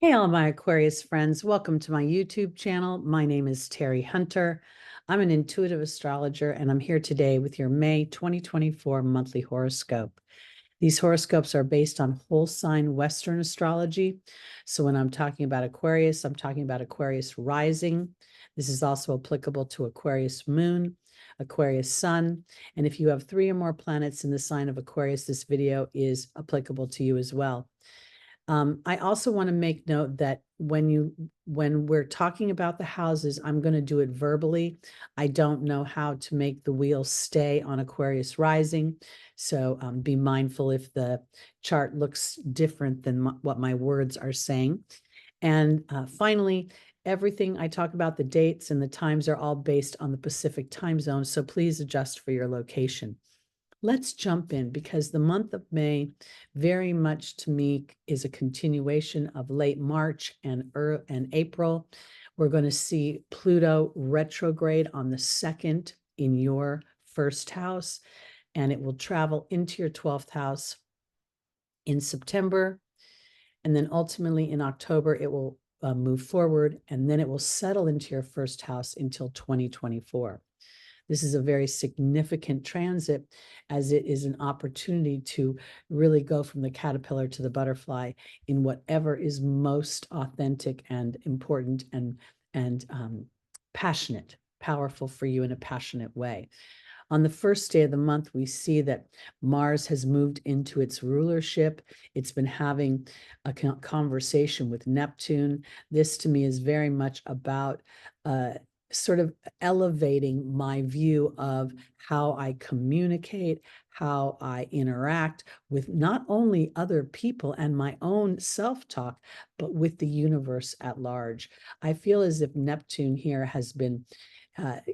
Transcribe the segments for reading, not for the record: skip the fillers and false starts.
Hey, all my Aquarius friends. Welcome to my YouTube channel. My name is Terry Hunter. I'm an intuitive astrologer, and I'm here today with your May 2024 monthly horoscope. These horoscopes are based on whole sign Western astrology. So when I'm talking about Aquarius, I'm talking about Aquarius rising. This is also applicable to Aquarius moon, Aquarius sun. And if you have 3 or more planets in the sign of Aquarius, this video is applicable to you as well. I also want to make note that when we're talking about the houses, I'm going to do it verbally. I don't know how to make the wheel stay on Aquarius rising. So be mindful if the chart looks different than what my words are saying. And finally, everything I talk about, the dates and the times, are all based on the Pacific time zone. So please adjust for your location. Let's jump in, because the month of May very much to me is a continuation of late March and April. We're going to see Pluto retrograde on the 2nd in your first house, and it will travel into your 12th house in September. And then ultimately in October, it will move forward, and then it will settle into your first house until 2024. This is a very significant transit, as it is an opportunity to really go from the caterpillar to the butterfly in whatever is most authentic and important and passionate, powerful for you in a passionate way. On the first day of the month, we see that Mars has moved into its rulership. It's been having a conversation with Neptune. This to me is very much about sort of elevating my view of how I communicate, how I interact with not only other people and my own self-talk, but with the universe at large. I feel as if Neptune here has been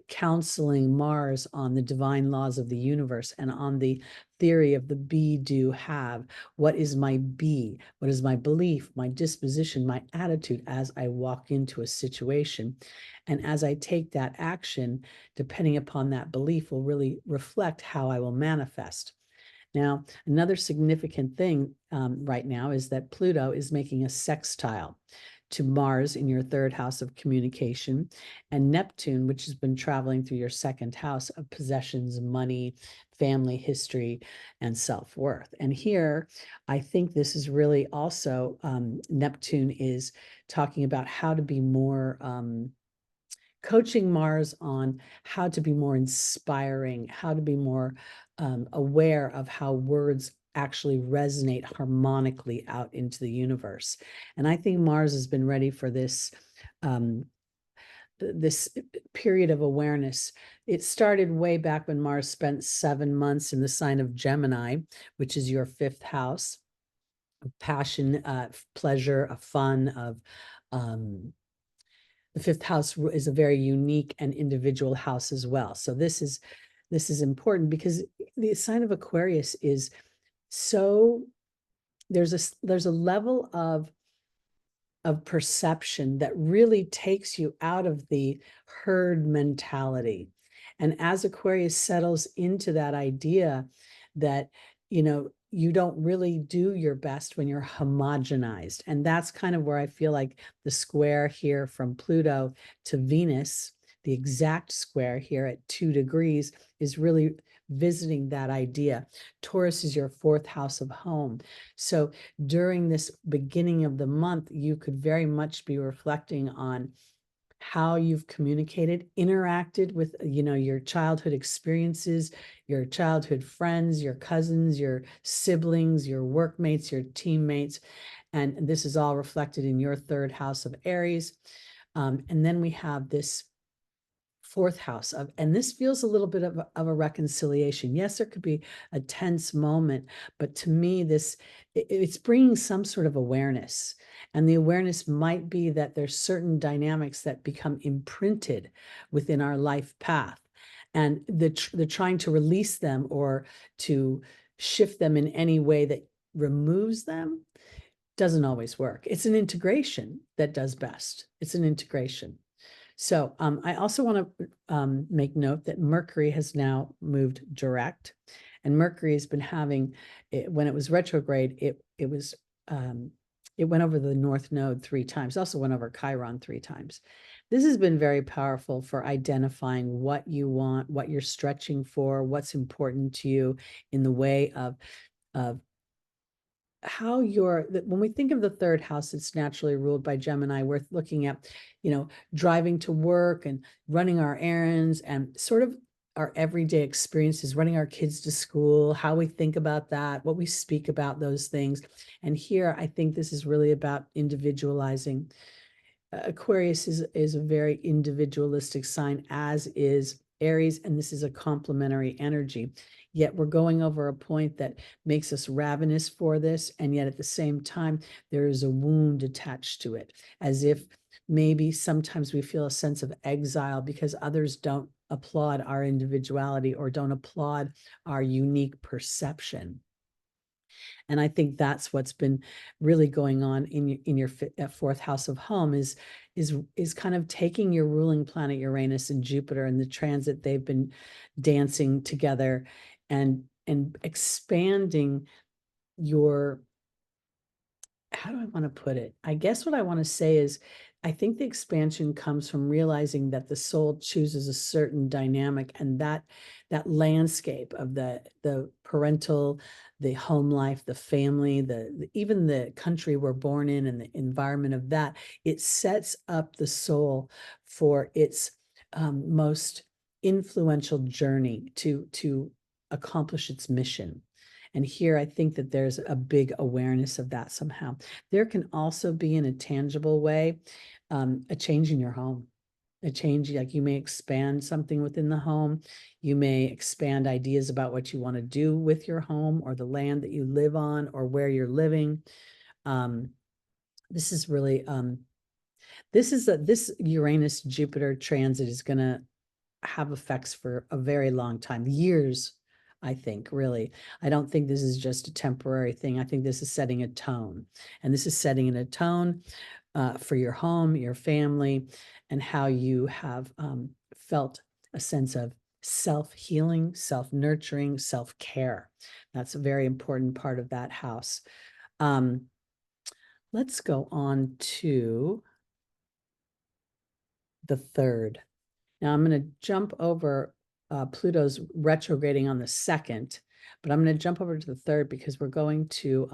counseling Mars on the divine laws of the universe and on the theory of the be, do, have. What is my be? What is my belief, my disposition, my attitude as I walk into a situation? And as I take that action, depending upon that belief, will really reflect how I will manifest. Now, another significant thing right now is that Pluto is making a sextile to Mars in your 3rd house of communication, and Neptune, which has been traveling through your 2nd house of possessions, money, family history, and self-worth. And here, I think this is really also, Neptune is talking about how to be more coaching Mars on how to be more inspiring, how to be more aware of how words actually resonate harmonically out into the universe. And I think Mars has been ready for this this period of awareness. It started way back when Mars spent 7 months in the sign of Gemini, which is your 5th house of passion, pleasure, of fun, of the 5th house is a very unique and individual house as well. So this is important, because the sign of Aquarius is so, there's a level of perception that really takes you out of the herd mentality. And as Aquarius settles into that idea that, you don't really do your best when you're homogenized. And that's kind of where I feel like the square here from Pluto to Venus, the exact square here at 2 degrees, is really visiting that idea. Taurus is your 4th house of home. So during this beginning of the month, you could very much be reflecting on how you've communicated, interacted with, your childhood experiences, your childhood friends, your cousins, your siblings, your workmates, your teammates. And this is all reflected in your 3rd house of Aries. And then we have this 4th house of, and this feels a little bit of a reconciliation. Yes, there could be a tense moment, but to me, it's bringing some sort of awareness. And the awareness might be that there's certain dynamics that become imprinted within our life path, and they're trying to release them or to shift them in any way that removes them doesn't always work. It's an integration that does best. It's an integration. So I also want to make note that Mercury has now moved direct, and Mercury has been having, when it was retrograde, it was It went over the North Node 3 times, also went over Chiron 3 times. This has been very powerful for identifying what you want, what you're stretching for, what's important to you in the way of how when we think of the third house, it's naturally ruled by Gemini. We're looking at, driving to work and running our errands and sort of our everyday experiences, running our kids to school, how we think about that, what we speak about those things. And here, I think this is really about individualizing. Aquarius is a very individualistic sign, as is Aries, and this is a complementary energy. Yet we're going over a point that makes us ravenous for this, and yet at the same time, there is a wound attached to it, as if maybe sometimes we feel a sense of exile because others don't applaud our individuality or don't applaud our unique perception. And I think that's what's been really going on in your fourth house of home is kind of taking your ruling planet Uranus and Jupiter and the transit they've been dancing together and expanding your, how do I want to put it? I guess what I want to say is I think the expansion comes from realizing that the soul chooses a certain dynamic, and that landscape of the parental, the home life, the family, even the country we're born in and the environment of that, it sets up the soul for its most influential journey to accomplish its mission. And here I think that there's a big awareness of that somehow. There can also be, in a tangible way, a change in your home. A change, like you may expand something within the home. You may expand ideas about what you want to do with your home or the land that you live on or where you're living. This is really, this Uranus Jupiter transit is going to have effects for a very long time, years, I think, really. I don't think this is just a temporary thing. I think this is setting a tone. And this is setting a tone for your home, your family, and how you have felt a sense of self-healing, self-nurturing, self-care. That's a very important part of that house. Let's go on to the third. Now I'm going to jump over Pluto's retrograding on the 2nd, but I'm going to jump over to the 3rd because we're going to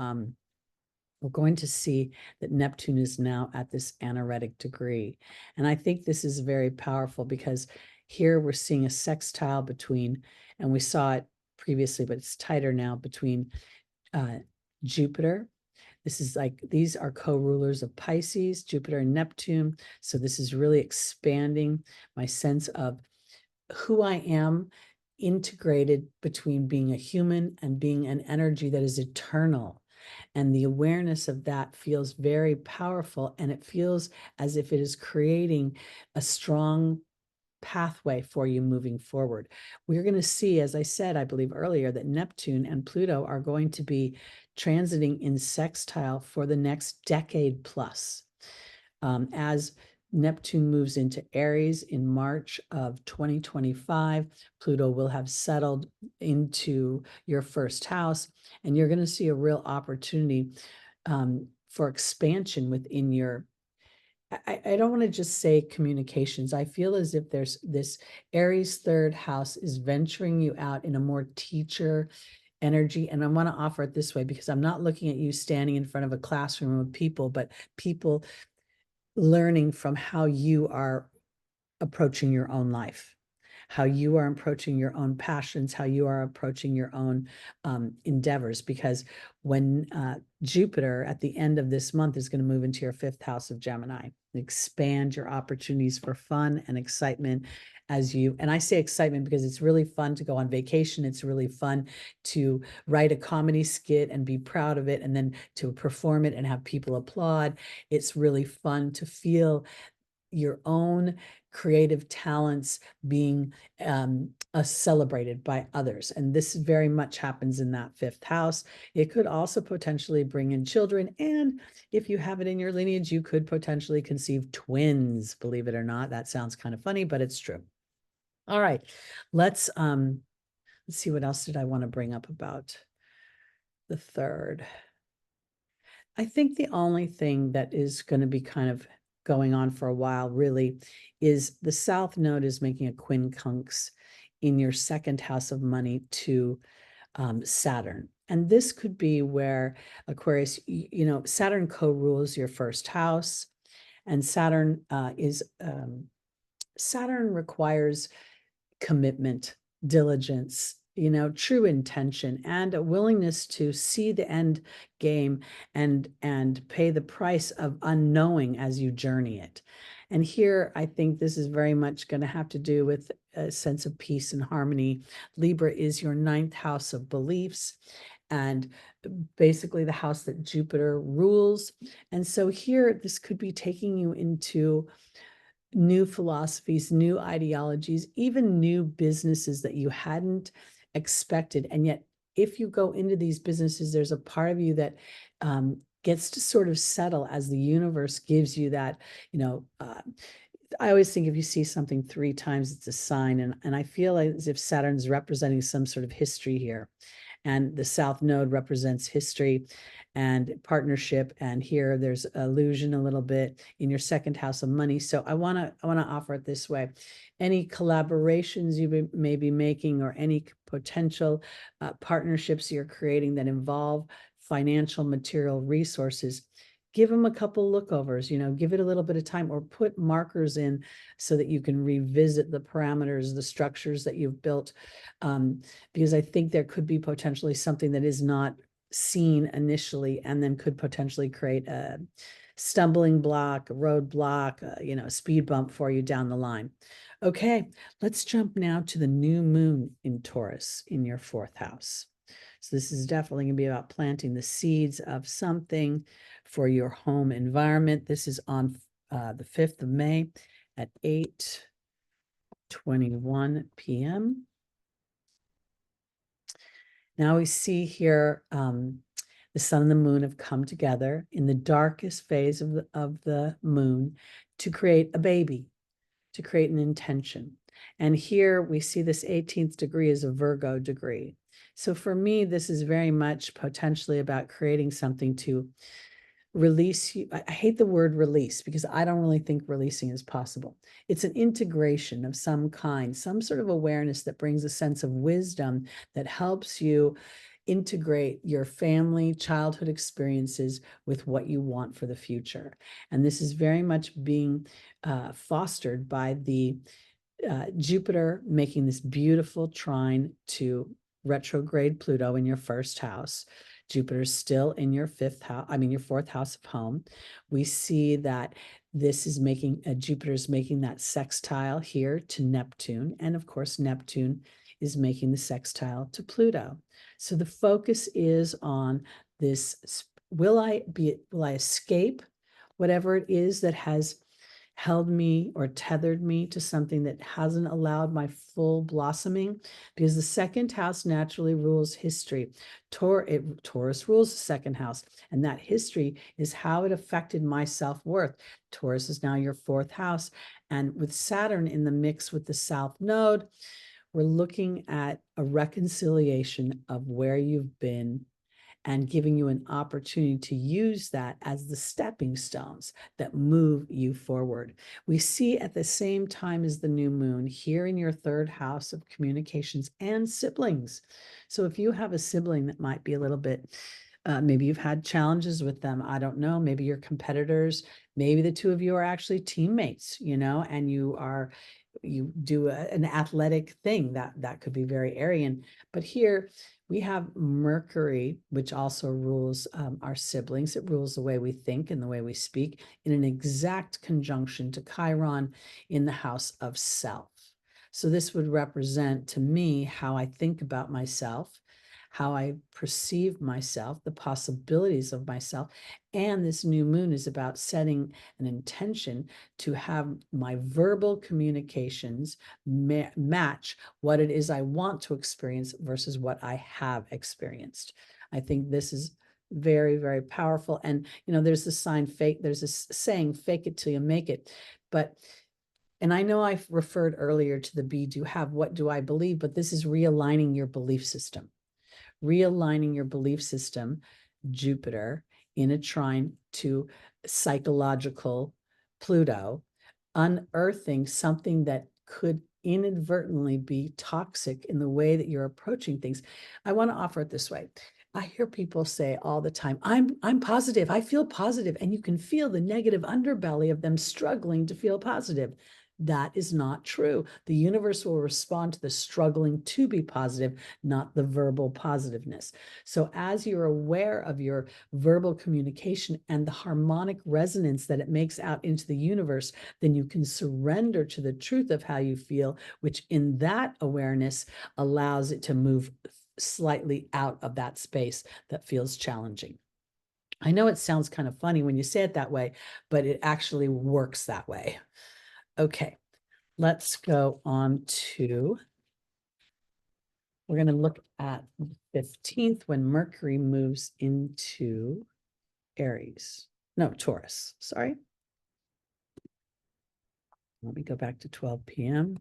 see that Neptune is now at this anaretic degree. And I think this is very powerful because here we're seeing a sextile between, and we saw it previously, but it's tighter now, between Jupiter. This is like, these are co-rulers of Pisces, Jupiter and Neptune. So this is really expanding my sense of who I am, integrated between being a human and being an energy that is eternal. And the awareness of that feels very powerful. And it feels as if it is creating a strong pathway for you moving forward. We're going to see, as I said, I believe earlier, that Neptune and Pluto are going to be transiting in sextile for the next decade plus. As Neptune moves into Aries in March of 2025, Pluto will have settled into your first house, and you're going to see a real opportunity for expansion within your, I don't want to just say communications. I feel as if there's this Aries 3rd house is venturing you out in a more teacher energy. And I want to offer it this way because I'm not looking at you standing in front of a classroom of people, but people learning from how you are approaching your own life, how you are approaching your own passions, how you are approaching your own endeavors. Because when Jupiter at the end of this month is going to move into your 5th house of Gemini, expand your opportunities for fun and excitement as you, and I say excitement because it's really fun to go on vacation. It's really fun to write a comedy skit and be proud of it, and then to perform it and have people applaud. It's really fun to feel your own creative talents being celebrated by others. And this very much happens in that 5th house. It could also potentially bring in children. And if you have it in your lineage, you could potentially conceive twins, believe it or not. That sounds kind of funny, but it's true. All right, let's see, what else did I want to bring up about the 3rd? I think the only thing that is going to be kind of going on for a while really is the South Node is making a quincunx in your second house of money to Saturn. And this could be where Aquarius, Saturn co-rules your first house, and Saturn requires commitment, diligence, true intention, and a willingness to see the end game and pay the price of unknowing as you journey it. And here, I think this is very much going to have to do with a sense of peace and harmony. Libra is your ninth house of beliefs, and basically the house that Jupiter rules. And so here, this could be taking you into new philosophies, new ideologies, even new businesses that you hadn't expected. And yet, if you go into these businesses, there's a part of you that gets to sort of settle as the universe gives you that, I always think if you see something 3 times, it's a sign. And I feel like as if Saturn's representing some sort of history here. And the South Node represents history and partnership. And here there's illusion a little bit in your second house of money. So I want to offer it this way. Any collaborations you may be making, or any potential partnerships you're creating that involve financial material resources, give them a couple lookovers, give it a little bit of time, or put markers in so that you can revisit the parameters, the structures that you've built. Because I think there could be potentially something that is not seen initially and then could potentially create a stumbling block, a roadblock, a speed bump for you down the line. Okay, let's jump now to the new moon in Taurus in your 4th house. So this is definitely going to be about planting the seeds of something for your home environment. This is on the 5th of May at 8:21 p.m. Now we see here the sun and the moon have come together in the darkest phase of the moon to create a baby, to create an intention. And here we see this 18th degree is a Virgo degree. So for me, this is very much potentially about creating something to release you. I hate the word release because I don't really think releasing is possible. It's an integration of some kind, some sort of awareness that brings a sense of wisdom that helps you integrate your family, childhood experiences with what you want for the future. And this is very much being fostered by the Jupiter making this beautiful trine to retrograde Pluto in your 1st house. Jupiter's still in your 5th house, your 4th house of home. We see that this is Jupiter's making that sextile here to Neptune. And of course, Neptune is making the sextile to Pluto. So the focus is on this, will I escape whatever it is that has held me or tethered me to something that hasn't allowed my full blossoming? Because the 2nd house naturally rules history. Taurus rules the 2nd house, and that history is how it affected my self-worth. Taurus is now your 4th house, and with Saturn in the mix with the South Node, we're looking at a reconciliation of where you've been and giving you an opportunity to use that as the stepping stones that move you forward. We see at the same time as the new moon here in your 3rd house of communications and siblings. So if you have a sibling that might be a little bit, maybe you've had challenges with them, I don't know, maybe you're competitors, maybe the 2 of you are actually teammates, and you do an athletic thing that could be very Aryan. But here we have Mercury, which also rules our siblings. It rules the way we think and the way we speak, in an exact conjunction to Chiron in the house of self. So this would represent to me how I think about myself, how I perceive myself, the possibilities of myself. And this new moon is about setting an intention to have my verbal communications match what it is I want to experience versus what I have experienced. I think this is very, very powerful. And, there's this saying, fake it till you make it. And I know I've referred earlier to the be, do, have, what do I believe, but this is realigning your belief system. Realigning your belief system, Jupiter, in a trine to psychological Pluto, unearthing something that could inadvertently be toxic in the way that you're approaching things. I want to offer it this way. I hear people say all the time, I'm positive, I feel positive, and you can feel the negative underbelly of them struggling to feel positive. That is not true. The universe will respond to the struggling to be positive, not the verbal positiveness. So as you're aware of your verbal communication and the harmonic resonance that it makes out into the universe, then you can surrender to the truth of how you feel, which in that awareness allows it to move slightly out of that space that feels challenging. I know it sounds kind of funny when you say it that way, but it actually works that way. Okay, let's go on to, we're going to look at the 15th when Mercury moves into Aries. No, Taurus, sorry. Let me go back to 12 p.m.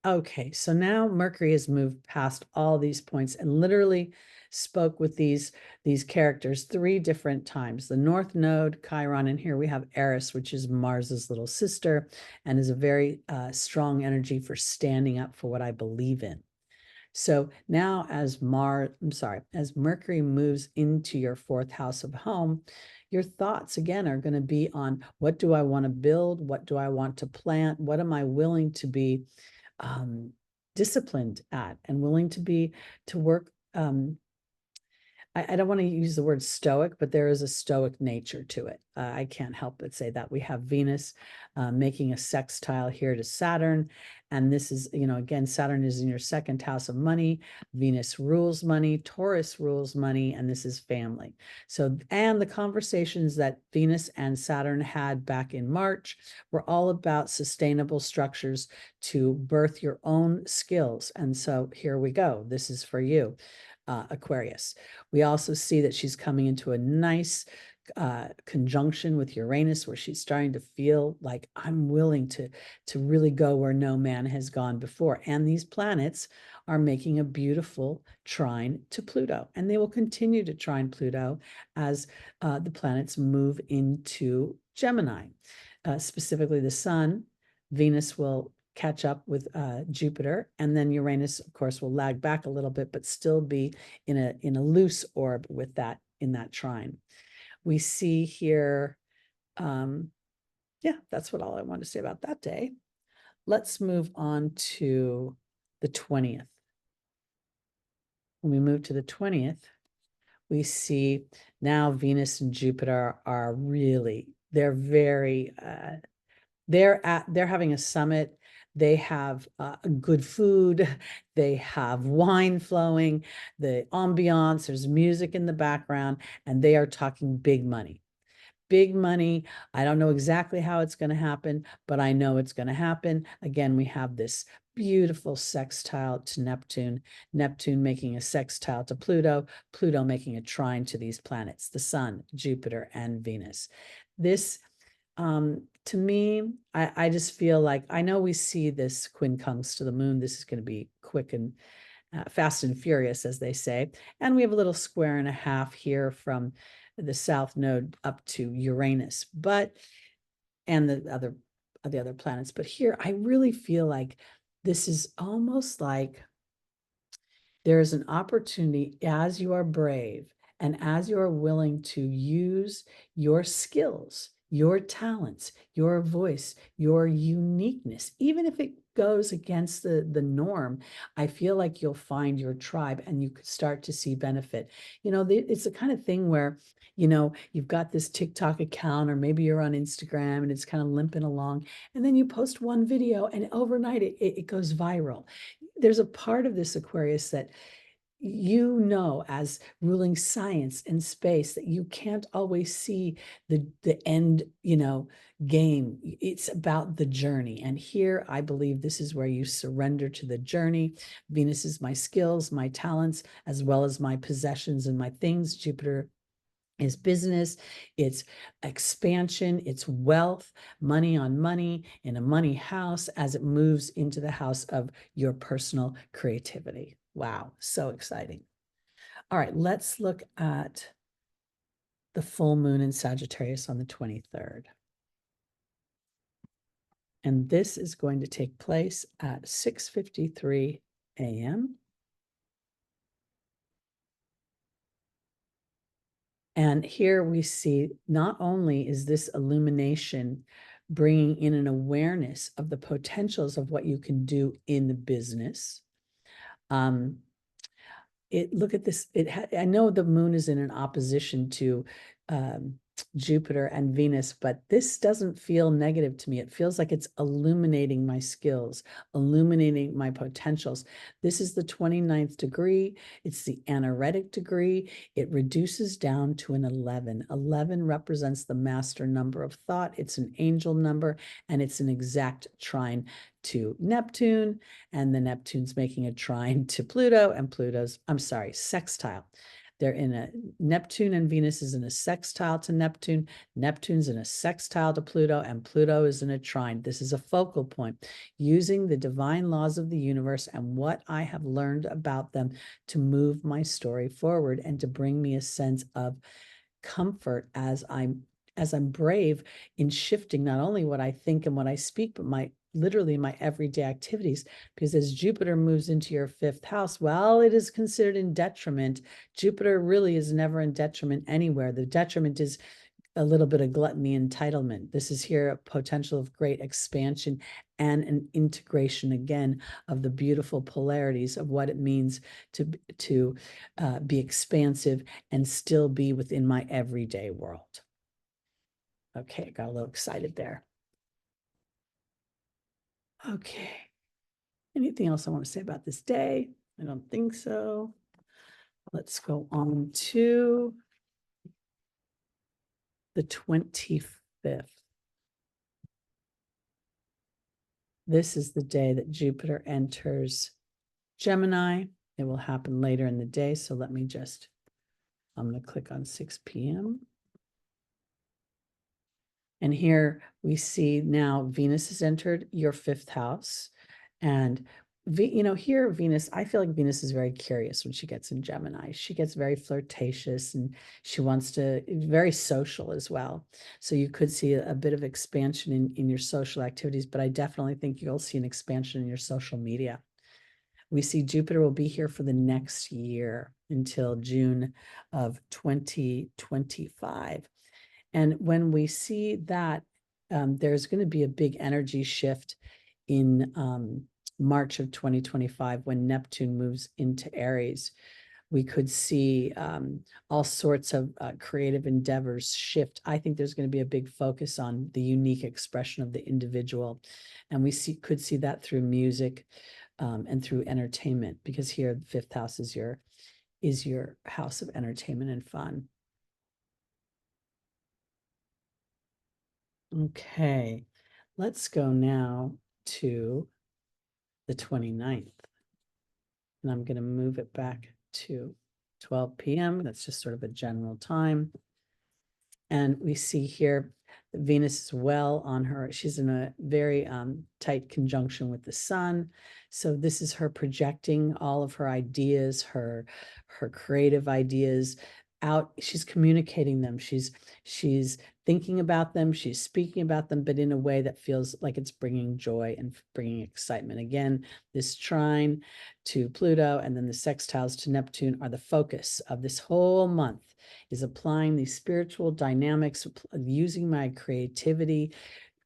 Okay, so now Mercury has moved past all these points and literally spoke with these characters 3 different times. The North Node, Chiron, and here we have Eris, which is Mars's little sister, and is a very strong energy for standing up for what I believe in. So now as Mercury moves into your 4th house of home, your thoughts again are going to be on what do I want to build? What do I want to plant? What am I willing to be disciplined at and willing to work. I don't want to use the word stoic, but there is a stoic nature to it. I can't help but say that. We have Venus making a sextile here to Saturn. And this is, again, Saturn is in your 2nd house of money. Venus rules money, Taurus rules money, and this is family. So, and the conversations that Venus and Saturn had back in March were all about sustainable structures to birth your own skills. And so here we go. This is for you. Aquarius. We also see that she's coming into a nice conjunction with Uranus, where she's starting to feel like I'm willing to really go where no man has gone before. And these planets are making a beautiful trine to Pluto, and they will continue to trine Pluto as the planets move into Gemini. Specifically, the Sun, Venus will catch up with Jupiter, and then Uranus, of course, will lag back a little bit, but still be in a loose orb with that in that trine. We see here, yeah, that's what all I want to say about that day. Let's move on to the 20th. When we move to the 20th, we see now Venus and Jupiter are really, they're very, they're having a summit. They have good food. They have wine flowing, the ambiance, there's music in the background, and they are talking big money. Big money. I don't know exactly how it's going to happen, but I know it's going to happen. Again, we have this beautiful sextile to Neptune, Neptune making a sextile to Pluto, Pluto making a trine to these planets, the Sun, Jupiter, and Venus. This, to me, I just feel like, I know we see this quincunx to the moon. This is going to be quick and fast and furious, as they say. And we have a little 1.5 square here from the South Node up to Uranus, and the other planets. But here, I really feel like this is almost like there is an opportunity, as you are brave and as you are willing to use your skills, your talents, your voice, your uniqueness, even if it goes against the norm, I feel like you'll find your tribe and you could start to see benefit. It's the kind of thing where, you've got this TikTok account, or maybe you're on Instagram and it's kind of limping along, and then you post one video and overnight it goes viral. There's a part of this, Aquarius, that as ruling science and space, that you can't always see the end, game. It's about the journey. And here, I believe this is where you surrender to the journey. Venus is my skills, my talents, as well as my possessions and my things. Jupiter is business, it's expansion, it's wealth, money on money in a money house as it moves into the house of your personal creativity. Wow, so exciting. All right, let's look at the full moon in Sagittarius on the 23rd. And this is going to take place at 6:53 a.m. And here we see not only is this illumination bringing in an awareness of the potentials of what you can do in the business. Look at this. I know the moon is in an opposition to Jupiter and Venus, but this doesn't feel negative to me. It feels like it's illuminating my skills, illuminating my potentials. This is the 29th degree. It's the anaretic degree. It reduces down to an 11. 11 represents the master number of thought. It's an angel number, and it's an exact trine to Neptune, and the Neptune's making a trine to Pluto, and sextile. They're in a Neptune, and Venus is in a sextile to Neptune. Neptune's in a sextile to Pluto, and Pluto is in a trine. This is a focal point, using the divine laws of the universe and what I have learned about them to move my story forward and to bring me a sense of comfort as I'm brave in shifting not only what I think and what I speak, but literally my everyday activities. Because as Jupiter moves into your 5th house, while it is considered in detriment, Jupiter really is never in detriment anywhere. The detriment is a little bit of gluttony, entitlement. This is here a potential of great expansion and an integration again of the beautiful polarities of what it means to be expansive and still be within my everyday world. Okay, I got a little excited there. Okay. Anything else I want to say about this day? I don't think so. Let's go on to the 25th. This is the day that Jupiter enters Gemini. It will happen later in the day. So let me I'm going to click on 6 p.m. And here we see now Venus has entered your 5th house. And, here Venus, I feel like Venus is very curious when she gets in Gemini. She gets very flirtatious and she wants to, very social as well. So you could see a bit of expansion in your social activities, but I definitely think you'll see an expansion in your social media. We see Jupiter will be here for the next year until June of 2025. And when we see that, there's going to be a big energy shift in March of 2025 when Neptune moves into Aries. We could see all sorts of creative endeavors shift. I think there's going to be a big focus on the unique expression of the individual. And we could see that through music and through entertainment, because here the 5th house is your house of entertainment and fun. Okay, let's go now to the 29th. And I'm going to move it back to 12 p.m. That's just sort of a general time. And we see here that Venus is well on her. She's in a very tight conjunction with the sun. So this is her projecting all of her ideas, her creative ideas out. She's communicating them. She's thinking about them. She's speaking about them, but in a way that feels like it's bringing joy and bringing excitement. Again, this trine to Pluto and then the sextiles to Neptune are the focus of this whole month, is applying these spiritual dynamics, using my creativity,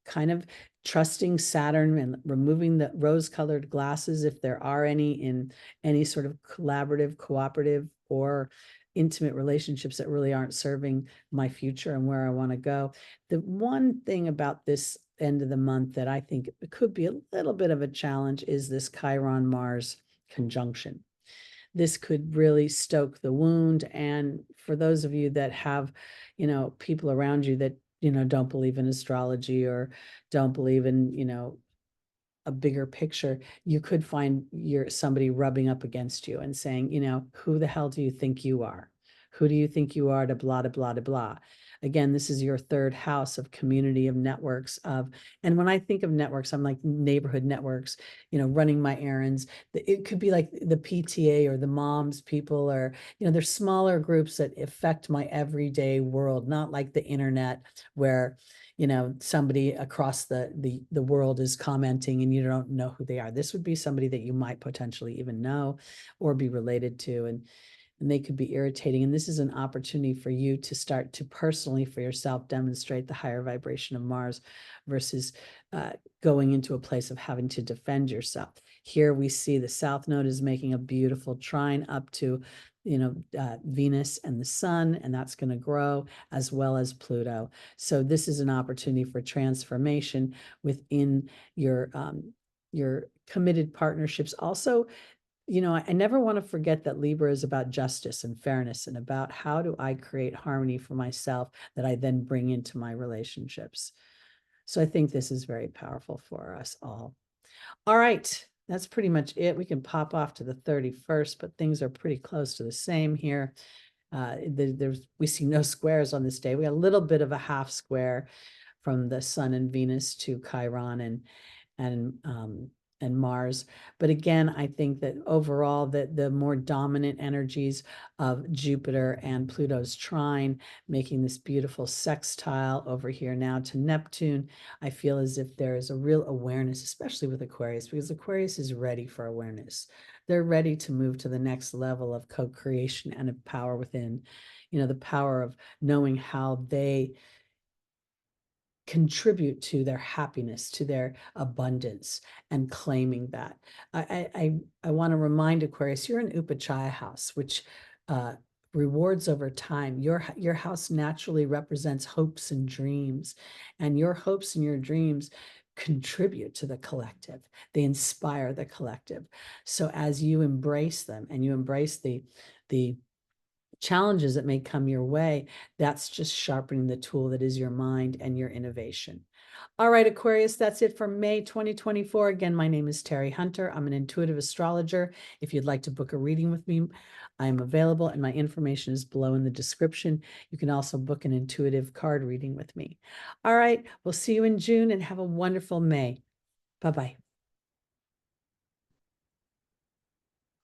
kind of trusting Saturn and removing the rose-colored glasses if there are any in any sort of collaborative, cooperative, or intimate relationships that really aren't serving my future and where I want to go. The one thing about this end of the month that I think could be a little bit of a challenge is this Chiron-Mars conjunction. This could really stoke the wound. And for those of you that have, people around you that, don't believe in astrology or don't believe in, a bigger picture, you could find somebody rubbing up against you and saying, who the hell do you think you are? Who do you think you are to blah, blah, blah, blah. Again, this is your third house of community, of networks, of, and when I think of networks, I'm like neighborhood networks, running my errands. It could be like the PTA or the moms people, or, there's smaller groups that affect my everyday world, not like the internet where, somebody across the world is commenting and you don't know who they are. This would be somebody that you might potentially even know or be related to. And they could be irritating. And this is an opportunity for you to start to personally, for yourself, demonstrate the higher vibration of Mars versus going into a place of having to defend yourself. Here we see the South Node is making a beautiful trine up to, Venus and the Sun, and that's going to grow, as well as Pluto. So this is an opportunity for transformation within your committed partnerships. Also, I never want to forget that Libra is about justice and fairness and about how do I create harmony for myself that I then bring into my relationships. So I think this is very powerful for us all. All right, that's pretty much it. We can pop off to the 31st, but things are pretty close to the same here. We see no squares on this day. We got a little bit of a half square from the Sun and Venus to Chiron and Mars. But again, I think that overall that the more dominant energies of Jupiter and Pluto's trine, making this beautiful sextile over here now to Neptune, I feel as if there is a real awareness, especially with Aquarius, because Aquarius is ready for awareness. They're ready to move to the next level of co-creation and of power within, the power of knowing how they contribute to their happiness, to their abundance, and claiming that. I want to remind Aquarius, you're an Upachaya house, which rewards over time. Your house naturally represents hopes and dreams, and your hopes and your dreams contribute to the collective. They inspire the collective. So as you embrace them and you embrace the challenges that may come your way, that's just sharpening the tool that is your mind and your innovation. All right, Aquarius, that's it for May 2024. Again, my name is Terry Hunter. I'm an intuitive astrologer. If you'd like to book a reading with me, I'm available and my information is below in the description. You can also book an intuitive card reading with me. All right, we'll see you in June and have a wonderful May. Bye-bye.